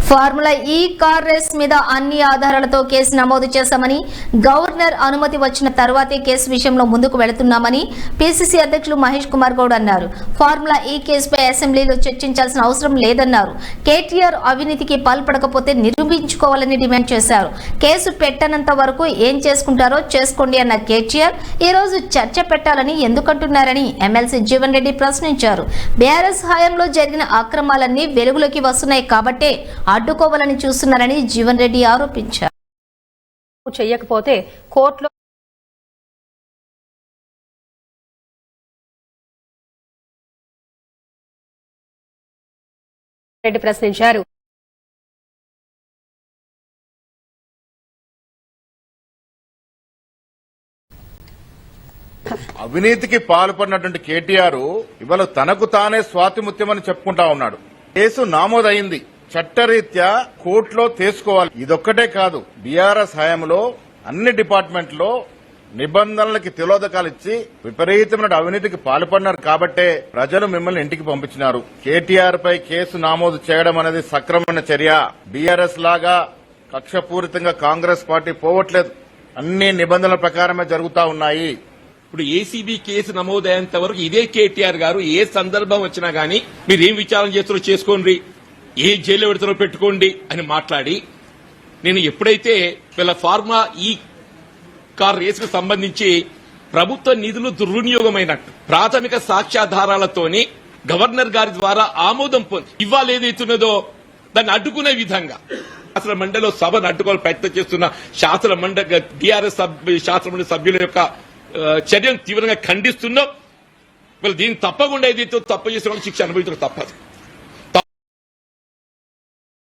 Formula ఈ car race మీద అన్ని ఆధారాలతో కేసు నమోదు చేశామని, గవర్నర్ అనుమతి వచ్చిన తర్వాతే కేసు విషయంలో ముందుకు వెళుతున్నామని పిసిసి అధ్యక్షులు మహేష్ కుమార్ గౌడ్ అన్నారు. ఫార్ములా ఈ కేసుపై అసెంబ్లీలో చర్చించాల్సిన అవసరం లేదన్నారు. కేటీఆర్ అవినీతికి పాల్పడకపోతే నిరూపించుకోవాలని డిమాండ్ చేశారు. కేసు పెట్టనంత వరకు ఏం చేసుకుంటారో చేసుకోండి అన్న కేటీఆర్ ఈ రోజు చర్చ పెట్టాలని ఎందుకంటున్నారని ఎమ్మెల్సీ జీవన్ రెడ్డి ప్రశ్నించారు. బీఆర్ఎస్ హయాంలో జరిగిన అక్రమాలన్నీ వెలుగులోకి వస్తున్నాయి కాబట్టే అడ్డుకోవాలని చూస్తున్నారని జీవన్ రెడ్డి ఆరోపించారు. చేయకపోతే కోర్టులో రెడ్డి ప్రశ్నించారు. అవినీతికి పాల్పడినటువంటి కేటీఆర్ ఇవాళ తనకు తానే స్వాతిముత్యమని చెప్పుకుంటా ఉన్నాడు. కేసు నామోదైంది, చట్టరీత్యా కోర్టులో తీసుకోవాలి. ఇదొక్కటే కాదు, బీఆర్ఎస్ హయాంలో అన్ని డిపార్ట్మెంట్లో నిబంధనలకి తిలోదకాలు ఇచ్చి విపరీతమైన అవినీతికి పాల్పడినారు కాబట్టే ప్రజలు మిమ్మల్ని ఇంటికి పంపించినారు. కేటీఆర్ పై కేసు నమోదు చేయడం అనేది సక్రమమైన చర్య. బీఆర్ఎస్ లాగా కక్షపూరితంగా కాంగ్రెస్ పార్టీ పోవట్లేదు. అన్ని నిబంధనల ప్రకారమే జరుగుతా ఉన్నాయి. ఇప్పుడు ఏసీబీ కేసు నమోదయ్యేంత వరకు ఇదే కేటీఆర్ గారు ఏ సందర్భం వచ్చినా గానీ మీరేం విచారణ చేస్తారో చేసుకోండి, ఏ జైల్లో పెడతారో పెట్టుకోండి అని మాట్లాడి, నేను ఎప్పుడైతే వీళ్ళ ఫార్మా ఈ కార్ రేసుకు సంబంధించి ప్రభుత్వ నిధులు దుర్వినియోగమైనట్టు ప్రాథమిక సాక్ష్యాధారాలతోని గవర్నర్ గారి ద్వారా ఆమోదం పొంది ఇవాళ ఏదైతున్నదో దాన్ని అడ్డుకునే విధంగా శాసన మండలిలో సభను అడ్డుకోవాలని ప్రయత్నం చేస్తున్న శాసన మండలి టీఆర్ఎస్ శాసన మండలి సభ్యుల యొక్క చర్యను తీవ్రంగా ఖండిస్తున్నాం. వీళ్ళు దీన్ని తప్పకుండా ఏదైతే తప్పు చేసిన శిక్ష అనుభవించడం తప్పదు.